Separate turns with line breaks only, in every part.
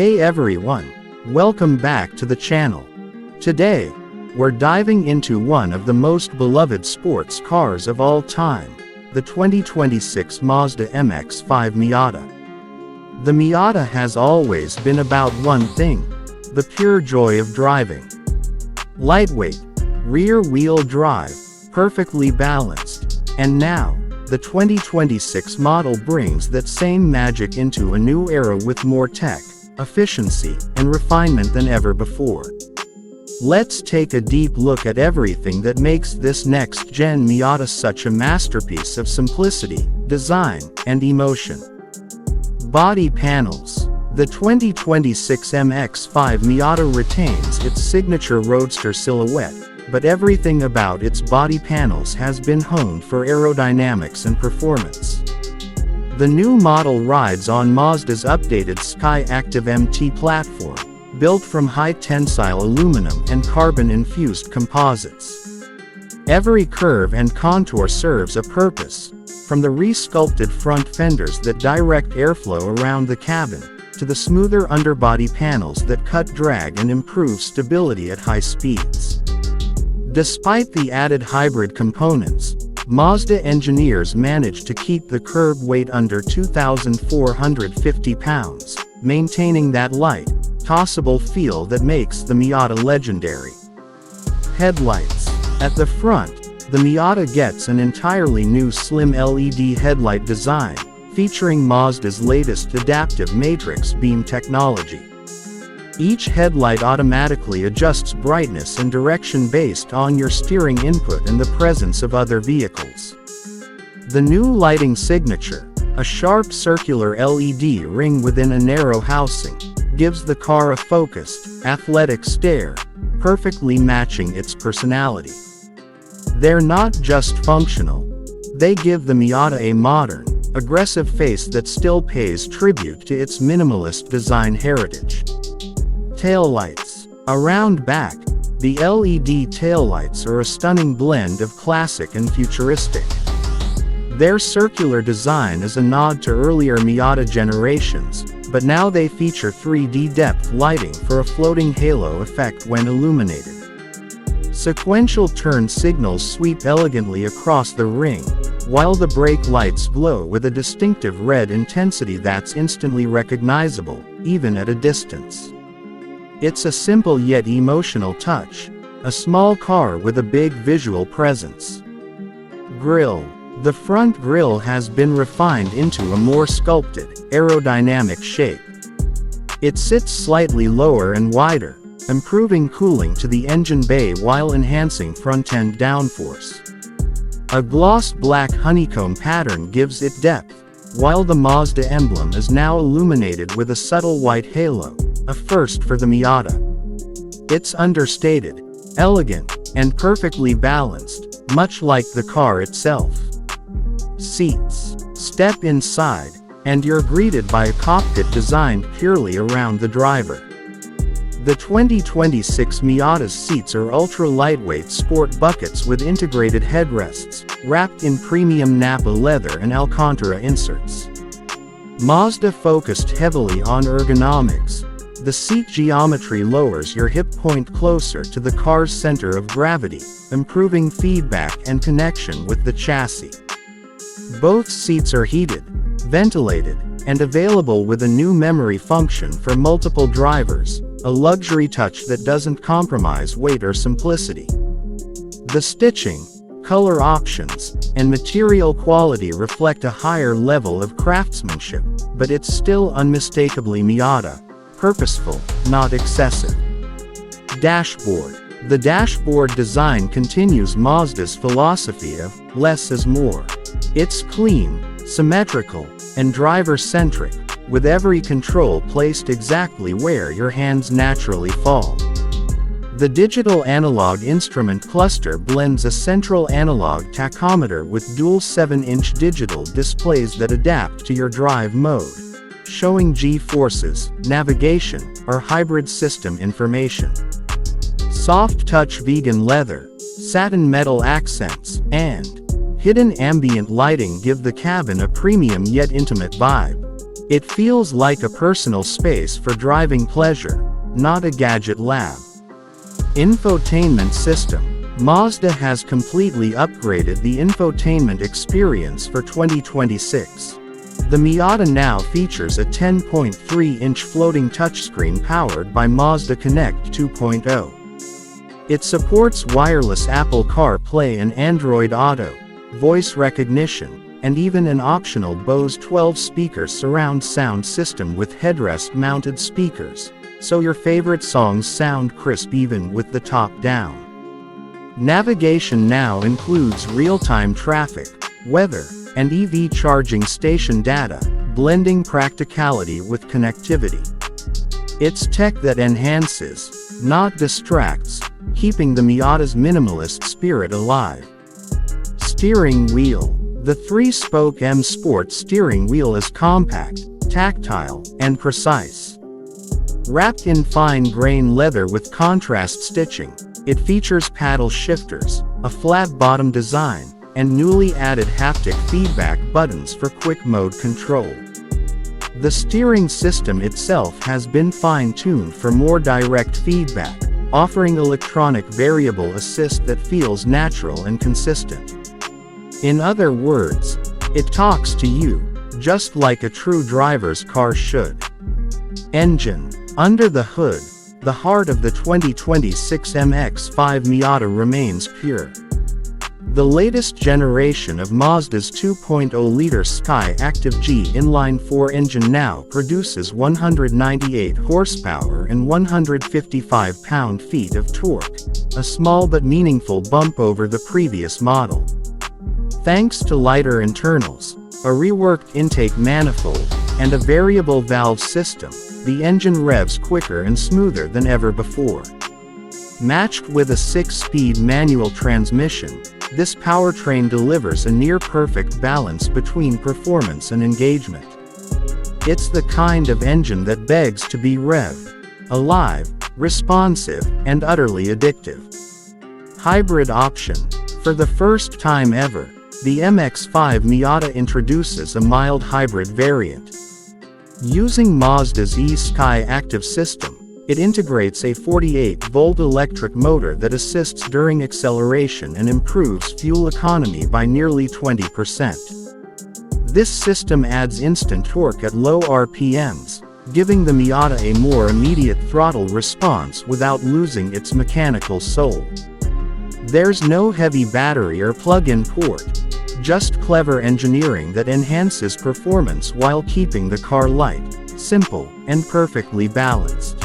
Hey everyone, welcome back to the channel. Today, we're diving into one of the most beloved sports cars of all time, the 2026 Mazda MX-5 Miata. The Miata has always been about one thing, the pure joy of driving. Lightweight, rear-wheel drive, perfectly balanced, and now, the 2026 model brings that same magic into a new era with more tech, efficiency, and refinement than ever before. Let's take a deep look at everything that makes this next-gen Miata such a masterpiece of simplicity, design, and emotion. Body panels. The 2026 MX-5 Miata retains its signature Roadster silhouette, but everything about its body panels has been honed for aerodynamics and performance. The new model rides on Mazda's updated SkyActiv-MT platform, built from high-tensile aluminum and carbon-infused composites. Every curve and contour serves a purpose, from the re-sculpted front fenders that direct airflow around the cabin, to the smoother underbody panels that cut drag and improve stability at high speeds. Despite the added hybrid components, Mazda engineers managed to keep the curb weight under 2,450 pounds, maintaining that light, tossable feel that makes the Miata legendary. Headlights. At the front, the Miata gets an entirely new slim LED headlight design, featuring Mazda's latest adaptive matrix beam technology. Each headlight automatically adjusts brightness and direction based on your steering input and the presence of other vehicles. The new lighting signature, a sharp circular LED ring within a narrow housing, gives the car a focused, athletic stare, perfectly matching its personality. They're not just functional. They give the Miata a modern, aggressive face that still pays tribute to its minimalist design heritage. Taillights. Around back, the LED taillights are a stunning blend of classic and futuristic. Their circular design is a nod to earlier Miata generations, but now they feature 3D depth lighting for a floating halo effect when illuminated. Sequential turn signals sweep elegantly across the ring, while the brake lights glow with a distinctive red intensity that's instantly recognizable, even at a distance. It's a simple yet emotional touch, a small car with a big visual presence. Grille. The front grille has been refined into a more sculpted, aerodynamic shape. It sits slightly lower and wider, improving cooling to the engine bay while enhancing front-end downforce. A gloss black honeycomb pattern gives it depth, while the Mazda emblem is now illuminated with a subtle white halo, a first for the Miata. It's understated, elegant, and perfectly balanced, much like the car itself. Seats. Step inside, and you're greeted by a cockpit designed purely around the driver. The 2026 Miata's seats are ultra-lightweight sport buckets with integrated headrests, wrapped in premium Napa leather and Alcantara inserts. Mazda focused heavily on ergonomics. The seat geometry lowers your hip point closer to the car's center of gravity, improving feedback and connection with the chassis. Both seats are heated, ventilated, and available with a new memory function for multiple drivers, a luxury touch that doesn't compromise weight or simplicity. The stitching, color options, and material quality reflect a higher level of craftsmanship, but it's still unmistakably Miata. Purposeful, not excessive. Dashboard. The dashboard design continues Mazda's philosophy of less is more. It's clean, symmetrical, and driver-centric, with every control placed exactly where your hands naturally fall. The digital analog instrument cluster blends a central analog tachometer with dual 7-inch digital displays that adapt to your drive mode, showing G-forces, navigation, or hybrid system information. Soft touch vegan leather, satin metal accents, and hidden ambient lighting give the cabin a premium yet intimate vibe. It feels like a personal space for driving pleasure, not a gadget lab. Infotainment system. Mazda has completely upgraded the infotainment experience for 2026. The Miata now features a 10.3-inch floating touchscreen powered by Mazda Connect 2.0. It supports wireless Apple CarPlay and Android Auto, voice recognition, and even an optional Bose 12-speaker surround sound system with headrest-mounted speakers, so your favorite songs sound crisp even with the top down. Navigation now includes real-time traffic, weather, and EV charging station data, blending practicality with connectivity. It's tech that enhances, not distracts, keeping the Miata's minimalist spirit alive. Steering wheel. The 3-spoke M Sport steering wheel is compact, tactile, and precise. Wrapped in fine-grain leather with contrast stitching, it features paddle shifters, a flat-bottom design, and newly added haptic feedback buttons for quick mode control. The steering system itself has been fine-tuned for more direct feedback, offering electronic variable assist that feels natural and consistent. In other words, it talks to you, just like a true driver's car should. Engine. Under the hood, the heart of the 2026 MX-5 Miata remains pure. The latest generation of Mazda's 2.0-liter SkyActiv-G inline-4 engine now produces 198 horsepower and 155 pound-feet of torque, a small but meaningful bump over the previous model. Thanks to lighter internals, a reworked intake manifold, and a variable valve system, the engine revs quicker and smoother than ever before. Matched with a 6-speed manual transmission, this powertrain delivers a near-perfect balance between performance and engagement. It's the kind of engine that begs to be revved, alive, responsive, and utterly addictive. Hybrid option. For the first time ever, the MX-5 Miata introduces a mild hybrid variant. Using Mazda's SkyActiv system, it integrates a 48-volt electric motor that assists during acceleration and improves fuel economy by nearly 20%. This system adds instant torque at low RPMs, giving the Miata a more immediate throttle response without losing its mechanical soul. There's no heavy battery or plug-in port, just clever engineering that enhances performance while keeping the car light, simple, and perfectly balanced.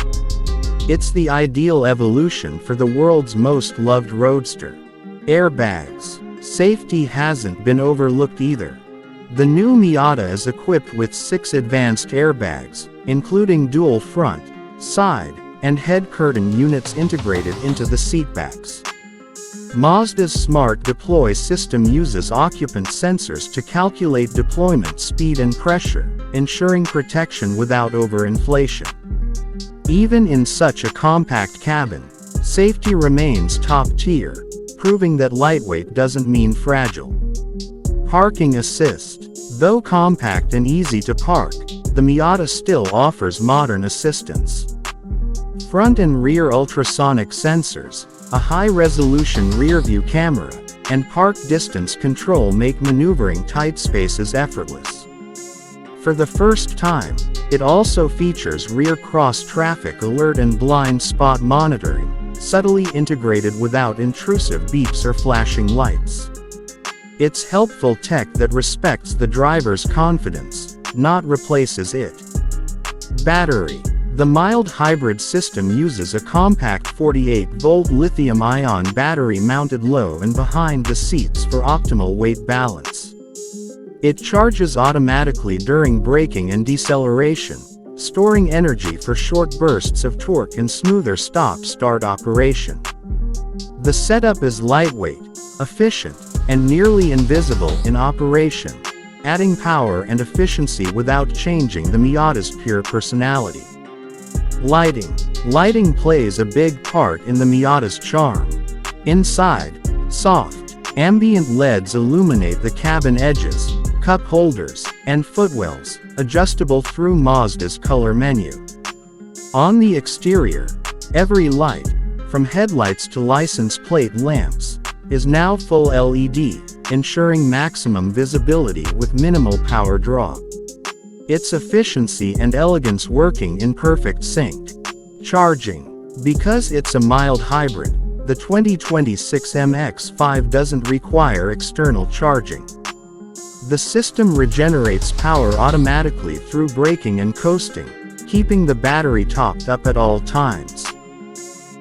It's the ideal evolution for the world's most loved Roadster. Airbags. Safety hasn't been overlooked either. The new Miata is equipped with 6 advanced airbags, including dual front, side, and head curtain units integrated into the seatbacks. Mazda's Smart Deploy system uses occupant sensors to calculate deployment speed and pressure, ensuring protection without overinflation. Even in such a compact cabin, safety remains top tier, proving that lightweight doesn't mean fragile. Parking assist. Though compact and easy to park, the Miata still offers modern assistance. Front and rear ultrasonic sensors, a high-resolution rear-view camera, and park distance control make maneuvering tight spaces effortless. For the first time, it also features rear cross-traffic alert and blind spot monitoring, subtly integrated without intrusive beeps or flashing lights. It's helpful tech that respects the driver's confidence, not replaces it. Battery. The mild hybrid system uses a compact 48-volt lithium-ion battery mounted low and behind the seats for optimal weight balance. It charges automatically during braking and deceleration, storing energy for short bursts of torque and smoother stop-start operation. The setup is lightweight, efficient, and nearly invisible in operation, adding power and efficiency without changing the Miata's pure personality. Lighting. Lighting plays a big part in the Miata's charm. Inside, soft, ambient LEDs illuminate the cabin edges, cup holders, and footwells, adjustable through Mazda's color menu. On the exterior, every light, from headlights to license plate lamps, is now full LED, ensuring maximum visibility with minimal power draw. Its efficiency and elegance working in perfect sync. Charging. Because it's a mild hybrid, the 2026 MX-5 doesn't require external charging. The system regenerates power automatically through braking and coasting, keeping the battery topped up at all times.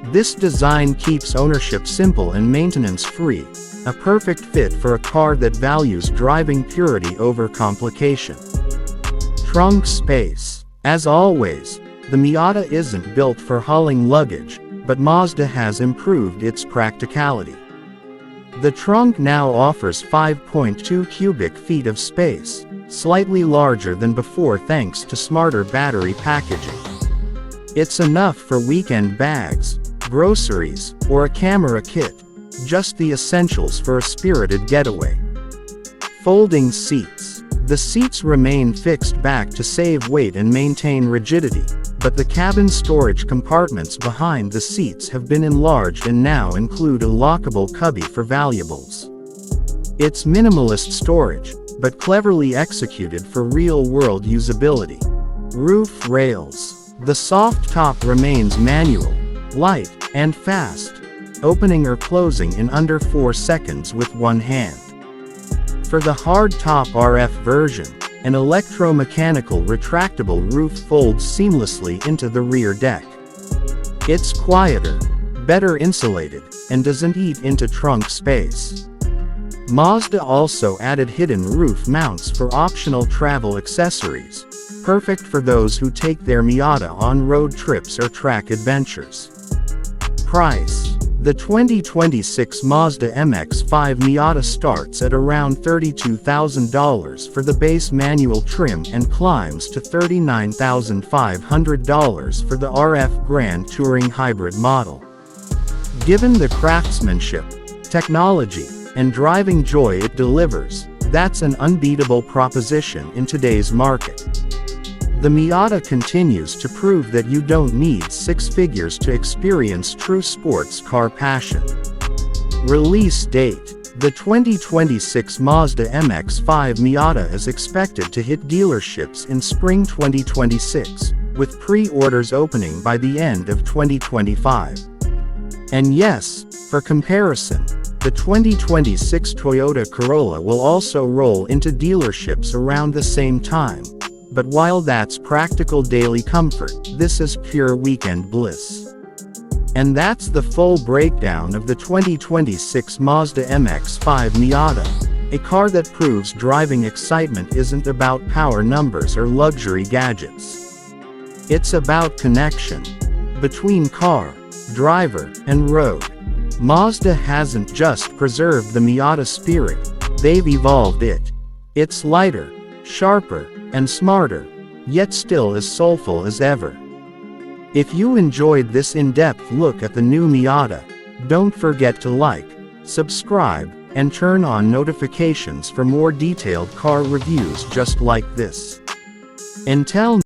This design keeps ownership simple and maintenance-free, a perfect fit for a car that values driving purity over complication. Trunk space. As always, the Miata isn't built for hauling luggage, but Mazda has improved its practicality. The trunk now offers 5.2 cubic feet of space, slightly larger than before thanks to smarter battery packaging. It's enough for weekend bags, groceries, or a camera kit, just the essentials for a spirited getaway. Folding seats. The seats remain fixed back to save weight and maintain rigidity, but the cabin storage compartments behind the seats have been enlarged and now include a lockable cubby for valuables. It's minimalist storage, but cleverly executed for real-world usability. Roof rails. The soft top remains manual, light, and fast, opening or closing in under 4 seconds with one hand. For the hard-top RF version, an electromechanical retractable roof folds seamlessly into the rear deck. It's quieter, better insulated, and doesn't eat into trunk space. Mazda also added hidden roof mounts for optional travel accessories, perfect for those who take their Miata on road trips or track adventures. Price. The 2026 Mazda MX-5 Miata starts at around $32,000 for the base manual trim and climbs to $39,500 for the RF Grand Touring Hybrid model. Given the craftsmanship, technology, and driving joy it delivers, that's an unbeatable proposition in today's market. The Miata continues to prove that you don't need 6 figures to experience true sports car passion. Release date. The 2026 Mazda MX-5 Miata is expected to hit dealerships in spring 2026, with pre-orders opening by the end of 2025. And yes, for comparison, the 2026 Toyota Corolla will also roll into dealerships around the same time. But while that's practical daily comfort, this is pure weekend bliss. And that's the full breakdown of the 2026 Mazda MX-5 Miata, a car that proves driving excitement isn't about power numbers or luxury gadgets. It's about connection between car, driver, and road. Mazda hasn't just preserved the Miata spirit, they've evolved it. It's lighter, sharper, and smarter, yet still as soulful as ever. If you enjoyed this in-depth look at the new Miata, don't forget to like, subscribe, and turn on notifications for more detailed car reviews just like this. Until